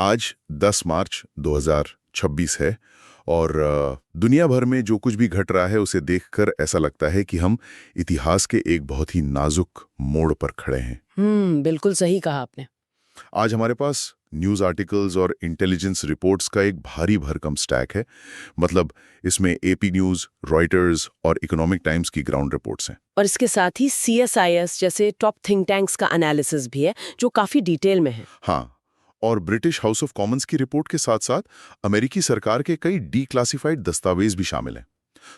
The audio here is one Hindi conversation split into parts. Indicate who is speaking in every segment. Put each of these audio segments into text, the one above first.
Speaker 1: आज 10 मार्च 2026 है और दुनिया भर में जो कुछ भी घट रहा है उसे देखकर ऐसा लगता है कि हम इतिहास के एक बहुत ही नाजुक मोड़ पर खड़े हैं।
Speaker 2: बिल्कुल सही कहा आपने।
Speaker 1: आज हमारे पास न्यूज़ आर्टिकल्स और इंटेलिजेंस रिपोर्ट्स का एक भारी भरकम स्टैक है। मतलब इसमें एपी न्यूज़, रॉयटर्स और इकोनॉमिक टाइम्स की ग्राउंड रिपोर्ट्स हैं।
Speaker 2: और इसके साथ ही CSIS जैसे टॉप थिंक टैंक्स का एनालिसिस भी है जो काफी डिटेल में है।
Speaker 1: हाँ, और ब्रिटिश हाउस ऑफ कॉमन्स की रिपोर्ट के साथ साथ अमेरिकी सरकार के कई डीक्लासिफाइड दस्तावेज भी शामिल हैं।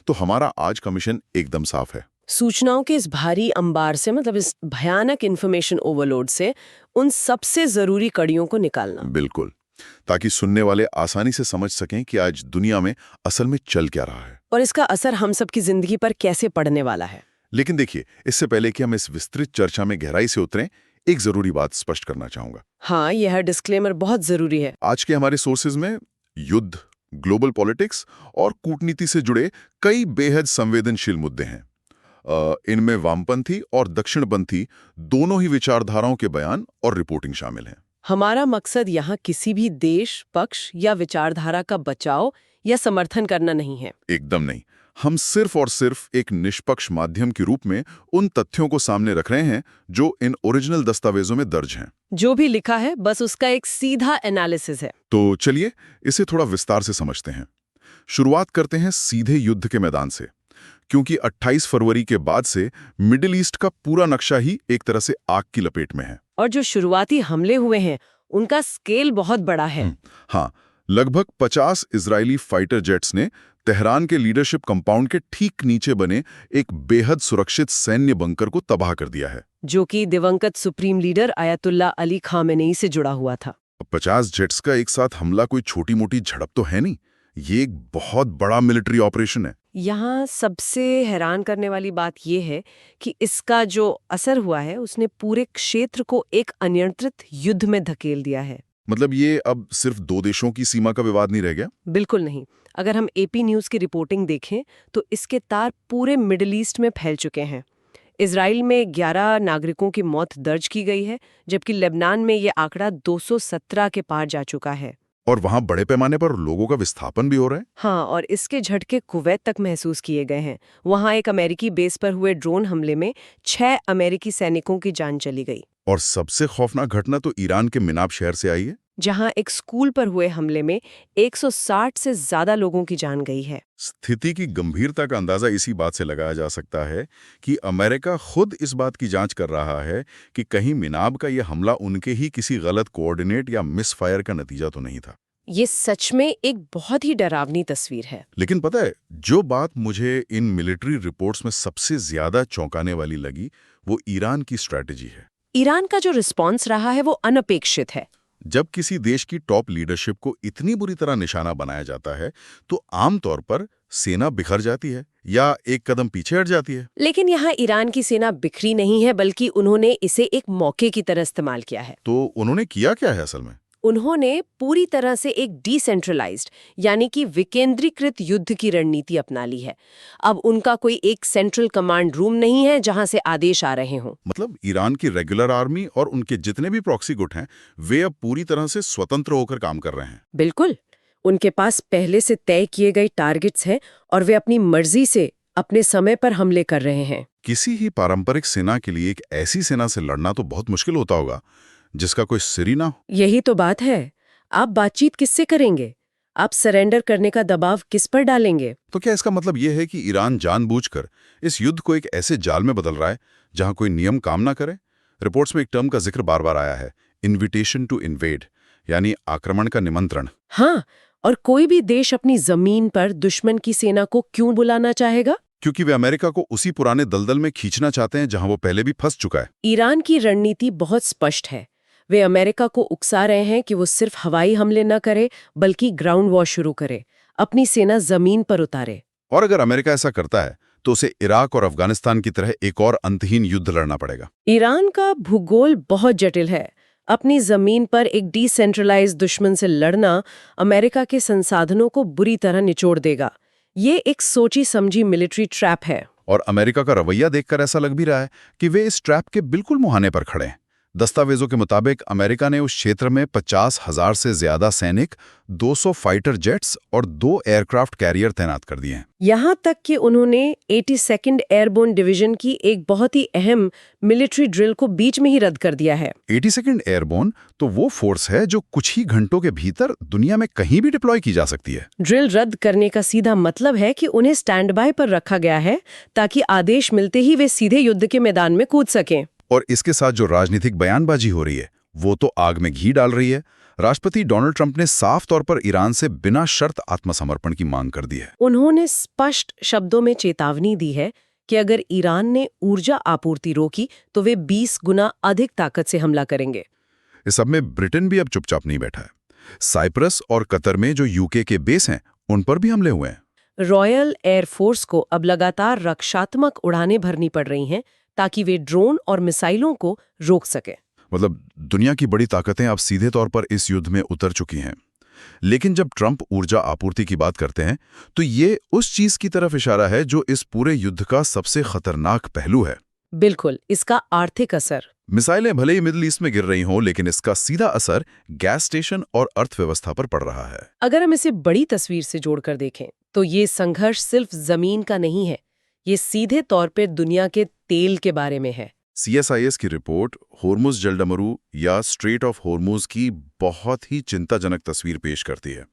Speaker 1: तो हमारा आज का मिशन एकदम साफ है।
Speaker 2: सूचनाओं के इस भारी अंबार से, मतलब इस भयानक इंफॉर्मेशन ओवरलोड से, उन सबसे जरूरी कड़ियों को निकालना।
Speaker 1: बिल्कुल, ताकि सुनने वाले आसानी से समझ सकें कि आज दुनिया में असल में चल क्या रहा है
Speaker 2: और इसका असर हम सबकी जिंदगी पर कैसे पड़ने वाला है।
Speaker 1: लेकिन देखिए, इससे पहले कि हम इस विस्तृत चर्चा में गहराई से उतरें, एक जरूरी बात स्पष्ट करना चाहूंगा।
Speaker 2: हाँ, यह डिस्क्लेमर बहुत जरूरी है।
Speaker 1: आज के हमारे सोर्सेज में युद्ध, ग्लोबल पॉलिटिक्स और कूटनीति से जुड़े कई बेहद संवेदनशील मुद्दे हैं। इनमें वामपंथी और दक्षिणपंथी दोनों ही विचारधाराओं के बयान और रिपोर्टिंग शामिल हैं।
Speaker 2: हमारा मकसद यहाँ किसी भी देश, पक्ष या विचारधारा का बचाव या समर्थन करना नहीं है।
Speaker 1: एकदम नहीं। हम सिर्फ और सिर्फ एक निष्पक्ष माध्यम के रूप में उन तथ्यों को सामने रख रहे हैं जो इन ओरिजिनल दस्तावेजों में दर्ज हैं।
Speaker 2: जो भी लिखा है बस उसका एक सीधा एनालिसिस है।
Speaker 1: तो चलिए इसे थोड़ा विस्तार से समझते हैं। शुरुआत करते हैं सीधे युद्ध के मैदान से, क्योंकि 28 फरवरी के बाद से मिडिल ईस्ट का पूरा नक्शा ही एक तरह से आग की लपेट में है।
Speaker 2: और जो शुरुआती हमले हुए हैं उनका स्केल बहुत बड़ा है।
Speaker 1: हाँ, लगभग 50 इजरायली फाइटर जेट्स ने तेहरान के लीडरशिप कंपाउंड के ठीक नीचे बने एक बेहद सुरक्षित सैन्य बंकर को तबाह कर दिया है,
Speaker 2: जो कि दिवंगत सुप्रीम लीडर अयतुल्ला अली खामेनेई से जुड़ा हुआ था।
Speaker 1: 50 जेट्स का एक साथ हमला कोई छोटी मोटी झड़प तो है नहीं, ये एक बहुत बड़ा मिलिट्री ऑपरेशन है।
Speaker 2: यहाँ सबसे हैरान करने वाली बात यह है कि इसका जो असर हुआ है उसने पूरे क्षेत्र को एक अनियंत्रित युद्ध में धकेल दिया है।
Speaker 1: मतलब ये अब सिर्फ दो देशों की सीमा का विवाद नहीं रह गया?
Speaker 2: बिल्कुल नहीं। अगर हम एपी न्यूज़ की रिपोर्टिंग देखें तो इसके तार पूरे मिडिल ईस्ट में फैल चुके हैं। इजराइल में 11 नागरिकों की मौत दर्ज की गई है, जबकि लेबनान में ये आंकड़ा 217 के पार जा चुका है।
Speaker 1: और वहां बड़े पैमाने पर लोगों का विस्थापन भी हो रहा है।
Speaker 2: हाँ, और इसके झटके कुवैत तक महसूस किए गए हैं। वहां एक अमेरिकी बेस पर हुए ड्रोन हमले में 6 अमेरिकी सैनिकों की जान चली गई।
Speaker 1: और सबसे खौफनाक घटना तो ईरान के मिनाब शहर से आई है,
Speaker 2: जहां एक स्कूल पर हुए हमले में 160 से ज्यादा लोगों की जान गई है।
Speaker 1: स्थिति की गंभीरता का अंदाजा इसी बात से लगाया जा सकता है कि अमेरिका खुद इस बात की जांच कर रहा है कि कहीं मिनाब का यह हमला उनके ही किसी गलत कोऑर्डिनेट या मिसफायर का नतीजा तो नहीं था।
Speaker 2: ये सच में एक बहुत ही डरावनी तस्वीर है।
Speaker 1: लेकिन पता है, जो बात मुझे इन मिलिट्री रिपोर्ट्स में सबसे ज्यादा चौंकाने वाली लगी वो ईरान की स्ट्रैटेजी है।
Speaker 2: ईरान का जो रिस्पॉन्स रहा है वो अनपेक्षित है।
Speaker 1: जब किसी देश की टॉप लीडरशिप को इतनी बुरी तरह निशाना बनाया जाता है तो आमतौर पर सेना बिखर जाती है या एक कदम पीछे हट जाती है।
Speaker 2: लेकिन यहाँ ईरान की सेना बिखरी नहीं है, बल्कि उन्होंने इसे एक मौके की तरह इस्तेमाल किया है।
Speaker 1: तो उन्होंने किया क्या है असल में?
Speaker 2: उन्होंने पूरी तरह से एक डिसेंट्रलाइज्ड यानी कि विकेंद्रीकृत युद्ध की रणनीति अपना ली है। अब उनका कोई एक सेंट्रल कमांड रूम नहीं है जहां से आदेश आ रहे हों।
Speaker 1: मतलब ईरान की रेगुलर आर्मी और उनके जितने भी प्रॉक्सी गुट हैं वे अब पूरी तरह से स्वतंत्र होकर काम कर रहे हैं।
Speaker 2: बिल्कुल, उनके पास पहले से तय किए गए टारगेट्स हैं और वे अपनी मर्जी से अपने समय पर हमले कर रहे हैं।
Speaker 1: किसी ही पारंपरिक सेना के लिए एक ऐसी सेना से लड़ना तो बहुत मुश्किल होता होगा जिसका कोई सिर ही ना हो।
Speaker 2: यही तो बात है। आप बातचीत किससे करेंगे? आप सरेंडर करने का दबाव किस पर डालेंगे?
Speaker 1: तो क्या इसका मतलब यह है कि ईरान जानबूझकर इस युद्ध को एक ऐसे जाल में बदल रहा है जहां कोई नियम काम ना करे? रिपोर्ट्स में एक टर्म का जिक्र बार बार आया है, इन्विटेशन टू इन्वेड, यानी आक्रमण का निमंत्रण।
Speaker 2: हाँ, और कोई भी देश अपनी जमीन पर दुश्मन की सेना को क्यों बुलाना चाहेगा?
Speaker 1: क्योंकि वे अमेरिका को उसी पुराने दलदल में खींचना चाहते हैं जहां वो पहले भी फंस चुका है।
Speaker 2: ईरान की रणनीति बहुत स्पष्ट है। वे अमेरिका को उकसा रहे हैं कि वो सिर्फ हवाई हमले न करे बल्कि ग्राउंड वॉर शुरू करे, अपनी सेना जमीन पर उतारे।
Speaker 1: और अगर अमेरिका ऐसा करता है तो उसे इराक और अफगानिस्तान की तरह एक और अंतहीन युद्ध लड़ना पड़ेगा।
Speaker 2: ईरान का भूगोल बहुत जटिल है। अपनी जमीन पर एक डिसेंट्रलाइज्ड दुश्मन से लड़ना अमेरिका के संसाधनों को बुरी तरह निचोड़ देगा। ये एक सोची समझी मिलिट्री ट्रैप है।
Speaker 1: और अमेरिका का रवैया देखकर ऐसा लग भी रहा है कि वे इस ट्रैप के बिल्कुल मुहाने पर खड़े हैं। दस्तावेजों के मुताबिक अमेरिका ने उस क्षेत्र में 50,000 से ज्यादा सैनिक, 200 फाइटर जेट्स और 2 एयरक्राफ्ट कैरियर तैनात कर दिए हैं।
Speaker 2: यहाँ तक कि उन्होंने 82nd एयरबोर्न डिवीजन की एक बहुत ही अहम मिलिट्री ड्रिल को बीच में ही रद्द कर दिया है।
Speaker 1: 82nd एयरबोर्न तो वो फोर्स है जो कुछ ही घंटों के भीतर दुनिया में कहीं भी डिप्लॉय की जा सकती है।
Speaker 2: ड्रिल रद्द करने का सीधा मतलब है कि उन्हें स्टैंड बाय पर रखा गया है ताकि आदेश मिलते ही वे सीधे युद्ध के मैदान में कूद सकें।
Speaker 1: और इसके साथ जो राजनीतिक बयानबाजी हो रही है वो तो आग में घी डाल रही है। राष्ट्रपति डोनाल्ड ट्रंप ने साफ तौर पर ईरान से बिना शर्त आत्मसमर्पण की मांग कर दी है।
Speaker 2: उन्होंने स्पष्ट शब्दों में चेतावनी दी है कि अगर ईरान ने ऊर्जा आपूर्ति रोकी तो वे 20 गुना अधिक ताकत से हमला करेंगे।
Speaker 1: इस सब में ब्रिटेन भी अब चुपचाप नहीं बैठा है। साइप्रस और कतर में जो यूके के बेस हैं उन पर भी हमले हुए हैं।
Speaker 2: रॉयल एयरफोर्स को अब लगातार रक्षात्मक उड़ानें भरनी पड़ रही हैं ताकि वे ड्रोन और मिसाइलों को रोक सके।
Speaker 1: मतलब दुनिया की बड़ी ताकतें अब सीधे तौर पर इस युद्ध में उतर चुकी हैं। लेकिन जब ट्रंप ऊर्जा आपूर्ति की बात करते हैं तो ये उस चीज की तरफ इशारा है जो इस पूरे युद्ध का सबसे खतरनाक पहलू है।
Speaker 2: बिल्कुल, इसका आर्थिक असर।
Speaker 1: मिसाइलें भले ही मिडिल ईस्ट में गिर रही हों, लेकिन इसका सीधा असर गैस स्टेशन और अर्थव्यवस्था पर पड़ रहा है।
Speaker 2: अगर हम इसे बड़ी तस्वीर से जोड़कर देखें तो ये संघर्ष सिर्फ जमीन का नहीं है, ये सीधे तौर पर दुनिया के तेल के बारे में है।
Speaker 1: CSIS की रिपोर्ट होर्मुज जलडमरू या स्ट्रेट ऑफ होर्मुज की बहुत ही चिंताजनक तस्वीर पेश करती है।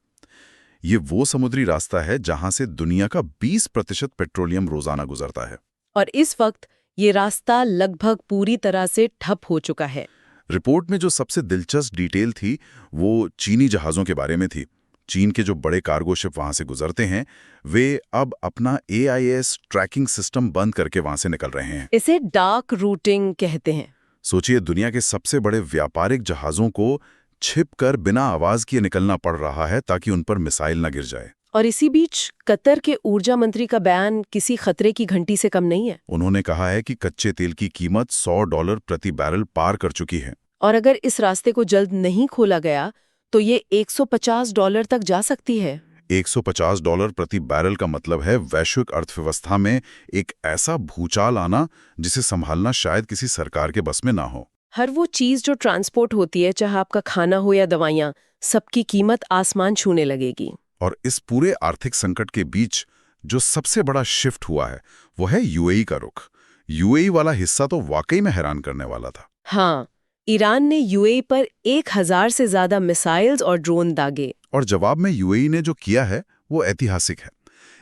Speaker 1: ये वो समुद्री रास्ता है जहां से दुनिया का 20% पेट्रोलियम रोजाना गुजरता है।
Speaker 2: और इस वक्त ये रास्ता लगभग पूरी तरह से ठप हो चुका है।
Speaker 1: रिपोर्ट में जो सबसे दिलचस्प डिटेल थी वो चीनी जहाज़ों के बारे में थी। चीन के जो बड़े कार्गो शिप वहां से गुजरते हैं वे अब अपना AIS ट्रैकिंग सिस्टम बंद करके वहां से निकल रहे हैं।
Speaker 2: इसे डार्क रूटिंग कहते हैं।
Speaker 1: सोचिए, दुनिया के सबसे बड़े व्यापारिक जहाज़ों को छिपकर बिना आवाज किए निकलना पड़ रहा है ताकि उन पर मिसाइल न गिर जाए।
Speaker 2: और इसी बीच कतर के ऊर्जा मंत्री का बयान किसी खतरे की घंटी से कम नहीं है।
Speaker 1: उन्होंने कहा है कि कच्चे तेल की कीमत $100 प्रति बैरल पार कर चुकी है।
Speaker 2: और अगर इस रास्ते को जल्द नहीं खोला गया तो ये $150 तक जा सकती है।
Speaker 1: $150 प्रति बैरल का मतलब है वैश्विक अर्थव्यवस्था में एक ऐसा भूचाल आना जिसे संभालना शायद किसी सरकार के बस में ना हो।
Speaker 2: हर वो चीज जो ट्रांसपोर्ट होती है, चाहे आपका खाना हो या दवाइयाँ, सबकी कीमत आसमान छूने लगेगी।
Speaker 1: और इस पूरे आर्थिक संकट के बीच जो सबसे बड़ा शिफ्ट हुआ है वो है UAE का रुख। UAE वाला हिस्सा तो वाकई में हैरान करने वाला था।
Speaker 2: हाँ, ईरान ने UAE पर 1000 से ज्यादा मिसाइल्स और ड्रोन दागे।
Speaker 1: और जवाब में UAE ने जो किया है वो ऐतिहासिक है।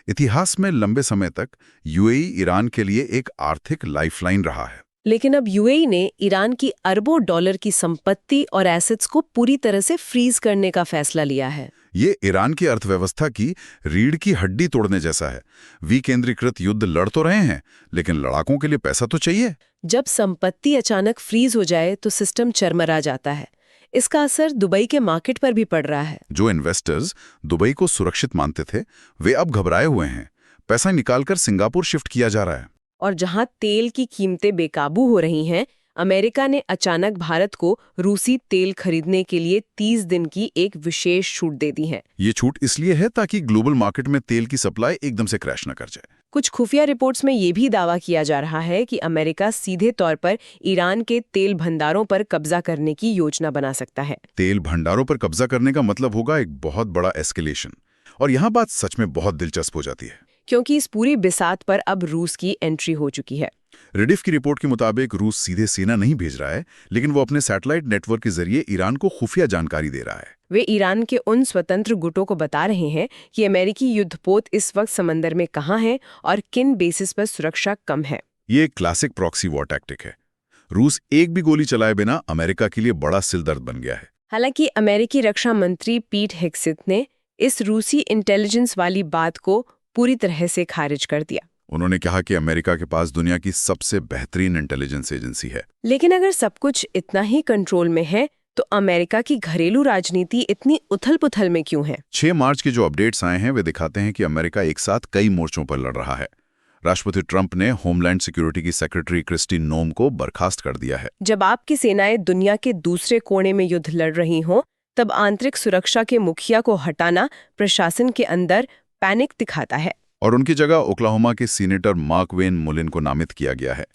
Speaker 1: इतिहास में लंबे समय तक UAE ईरान के लिए एक आर्थिक लाइफलाइन रहा है।
Speaker 2: लेकिन अब UAE ने ईरान की अरबों डॉलर की संपत्ति और एसेट्स को पूरी तरह से फ्रीज करने का फैसला लिया है।
Speaker 1: ये ईरान की अर्थव्यवस्था की रीढ़ की हड्डी तोड़ने जैसा है। विकेंद्रीकृत युद्ध लड़ तो रहे हैं, लेकिन लड़ाकों के लिए पैसा तो चाहिए।
Speaker 2: जब संपत्ति अचानक फ्रीज हो जाए तो सिस्टम चरमरा जाता है। इसका असर दुबई के मार्केट पर भी पड़ रहा है।
Speaker 1: जो इन्वेस्टर्स दुबई को सुरक्षित मानते थे वे अब घबराए हुए हैं। पैसा निकालकर सिंगापुर शिफ्ट किया जा रहा है।
Speaker 2: और जहां तेल की कीमतें बेकाबू हो रही हैं, अमेरिका ने अचानक भारत को रूसी तेल खरीदने के लिए 30 दिन की एक विशेष छूट दे दी है।
Speaker 1: ये छूट इसलिए है ताकि ग्लोबल मार्केट में तेल की सप्लाई एकदम से क्रैश न कर जाए।
Speaker 2: कुछ खुफिया रिपोर्ट्स में ये भी दावा किया जा रहा है कि अमेरिका सीधे तौर पर ईरान के तेल भंडारों पर कब्जा करने की योजना बना सकता है।
Speaker 1: तेल भंडारों पर कब्जा करने का मतलब होगा एक बहुत बड़ा एस्केलेशन। और यहाँ बात सच में बहुत दिलचस्प हो जाती है,
Speaker 2: क्योंकि इस पूरी बिसात पर अब रूस की एंट्री हो चुकी है।
Speaker 1: रेडिफ की रिपोर्ट के मुताबिक रूस सीधे सेना नहीं भेज रहा है, लेकिन वो अपने सैटेलाइट नेटवर्क के जरिए ईरान को खुफिया जानकारी दे रहा है।
Speaker 2: वे ईरान के उन स्वतंत्र गुटों को बता रहे हैं कि अमेरिकी युद्धपोत इस वक्त समंदर में कहाँ हैं और किन बेसिस पर सुरक्षा कम है।
Speaker 1: ये एक क्लासिक प्रॉक्सी वॉर टैक्टिक है। रूस एक भी गोली चलाए बिना अमेरिका के लिए बड़ा सिरदर्द बन गया है।
Speaker 2: हालांकि अमेरिकी रक्षा मंत्री पीट हेग्सेथ ने इस रूसी इंटेलिजेंस वाली बात को पूरी तरह से खारिज कर दिया।
Speaker 1: उन्होंने कहा कि अमेरिका के पास दुनिया की सबसे बेहतरीन इंटेलिजेंस एजेंसी है।
Speaker 2: लेकिन अगर सब कुछ इतना ही कंट्रोल में है तो अमेरिका की घरेलू राजनीति इतनी उथल-पुथल में क्यों है?
Speaker 1: 6 मार्च के जो अपडेट्स आए हैं वे दिखाते हैं कि अमेरिका एक साथ कई मोर्चों पर लड़ रहा है। राष्ट्रपति ट्रंप ने होमलैंड सिक्योरिटी की सेक्रेटरी क्रिस्टी नोम को बर्खास्त कर दिया है।
Speaker 2: जब आपकी सेनाएं दुनिया के दूसरे कोने में युद्ध लड़ रही हों, तब आंतरिक सुरक्षा के मुखिया को हटाना प्रशासन के अंदर पैनिक दिखाता है।
Speaker 1: और उनकी जगह ओक्लाहोमा के सीनेटर मार्क वेन मुलिन को नामित किया गया है।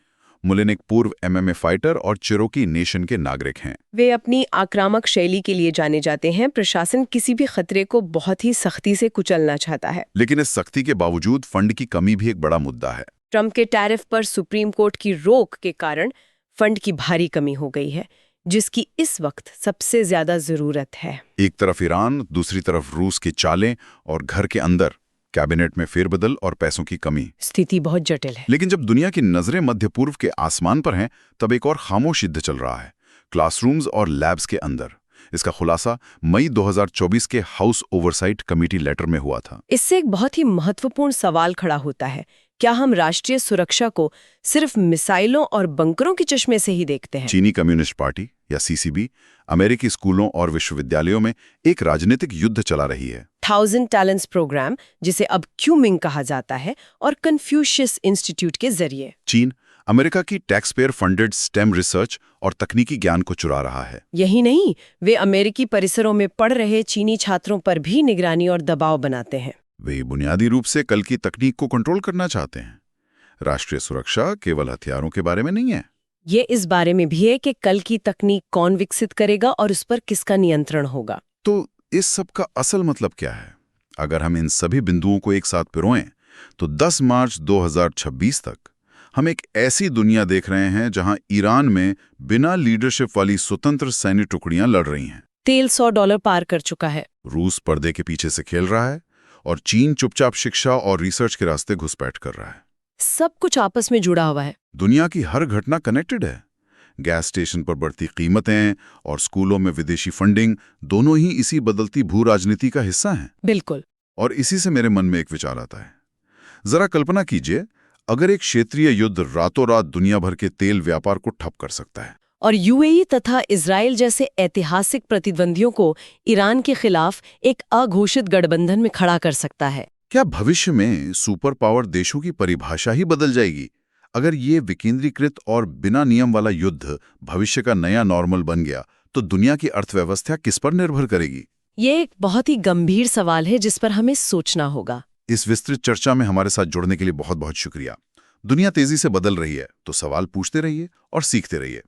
Speaker 1: मुलिन एक पूर्व MMA फाइटर और चिरोकी नेशन के नागरिक हैं।
Speaker 2: वे अपनी आक्रामक शैली के लिए जाने जाते हैं। प्रशासन किसी भी खतरे को बहुत ही सख्ती से कुचलना चाहता है।
Speaker 1: लेकिन इस सख्ती के बावजूद फंड की कमी भी एक बड़ा मुद्दा है।
Speaker 2: ट्रंप के टैरिफ पर सुप्रीम कोर्ट की रोक के कारण फंड की भारी कमी हो गई है, जिसकी इस वक्त सबसे ज्यादा जरूरत है।
Speaker 1: एक तरफ ईरान, दूसरी तरफ रूस की चालें और घर के अंदर कैबिनेट में फेरबदल और पैसों की कमी।
Speaker 2: स्थिति बहुत जटिल है।
Speaker 1: लेकिन जब दुनिया की नजरें मध्य पूर्व के आसमान पर हैं, तब एक और खामोश युद्ध चल रहा है, क्लासरूम्स और लैब्स के अंदर। इसका खुलासा मई 2024 के हाउस ओवरसाइट कमेटी लेटर में हुआ था।
Speaker 2: इससे एक बहुत ही महत्वपूर्ण सवाल खड़ा होता है, क्या हम राष्ट्रीय सुरक्षा को सिर्फ मिसाइलों और बंकरों के चश्मे से ही देखते हैं?
Speaker 1: चीनी कम्युनिस्ट पार्टी या CCP अमेरिकी स्कूलों और विश्वविद्यालयों में एक राजनीतिक युद्ध चला रही है।
Speaker 2: 1000 टैलेंट्स प्रोग्राम, जिसे अब क्यूमिंग कहा जाता है, और कन्फ्यूशियस इंस्टीट्यूट के जरिए
Speaker 1: चीन अमेरिका की tax payer funded stem research और तकनीकी ज्ञान को चुरा रहा है।
Speaker 2: यही नहीं, वे अमेरिकी परिसरों में पढ़ रहे चीनी छात्रों पर भी निगरानी और दबाव बनाते हैं।
Speaker 1: वे बुनियादी रूप से कल की तकनीक को कंट्रोल करना चाहते हैं। राष्ट्रीय सुरक्षा केवल हथियारों के बारे में नहीं है।
Speaker 2: ये इस बारे में भी है कि कल की तकनीक कौन विकसित करेगा और उस पर किसका नियंत्रण होगा।
Speaker 1: तो इस सब का असल मतलब क्या है? अगर हम इन सभी बिंदुओं को एक साथ पिरोएं, तो 10 मार्च 2026 तक हम एक ऐसी दुनिया देख रहे हैं जहां ईरान में बिना लीडरशिप वाली स्वतंत्र सैन्य टुकड़ियां लड़ रही हैं।
Speaker 2: तेल $100 पार कर चुका है।
Speaker 1: रूस पर्दे के पीछे से खेल रहा है और चीन चुपचाप शिक्षा और रिसर्च के रास्ते घुसपैठ कर रहा है।
Speaker 2: सब कुछ आपस में जुड़ा हुआ है।
Speaker 1: दुनिया की हर घटना कनेक्टेड है। गैस स्टेशन पर बढ़ती कीमतें और स्कूलों में विदेशी फंडिंग, दोनों ही इसी बदलती भू राजनीति का हिस्सा हैं।
Speaker 2: बिल्कुल।
Speaker 1: और इसी से मेरे मन में एक विचार आता है। जरा कल्पना कीजिए, अगर एक क्षेत्रीय युद्ध रातों रात दुनिया भर के तेल व्यापार को ठप कर सकता है,
Speaker 2: और UAE तथा इजराइल जैसे ऐतिहासिक प्रतिद्वंदियों को ईरान के खिलाफ एक अघोषित गठबंधन में खड़ा कर सकता है।
Speaker 1: क्या भविष्य में सुपर पावर देशों की परिभाषा ही बदल जाएगी? अगर ये विकेंद्रीकृत और बिना नियम वाला युद्ध भविष्य का नया नॉर्मल बन गया, तो दुनिया की अर्थव्यवस्था किस पर निर्भर करेगी?
Speaker 2: ये एक बहुत ही गंभीर सवाल है जिस पर हमें सोचना होगा।
Speaker 1: इस विस्तृत चर्चा में हमारे साथ जुड़ने के लिए बहुत बहुत शुक्रिया। दुनिया तेजी से बदल रही है, तो सवाल पूछते रहिए और सीखते रहिए।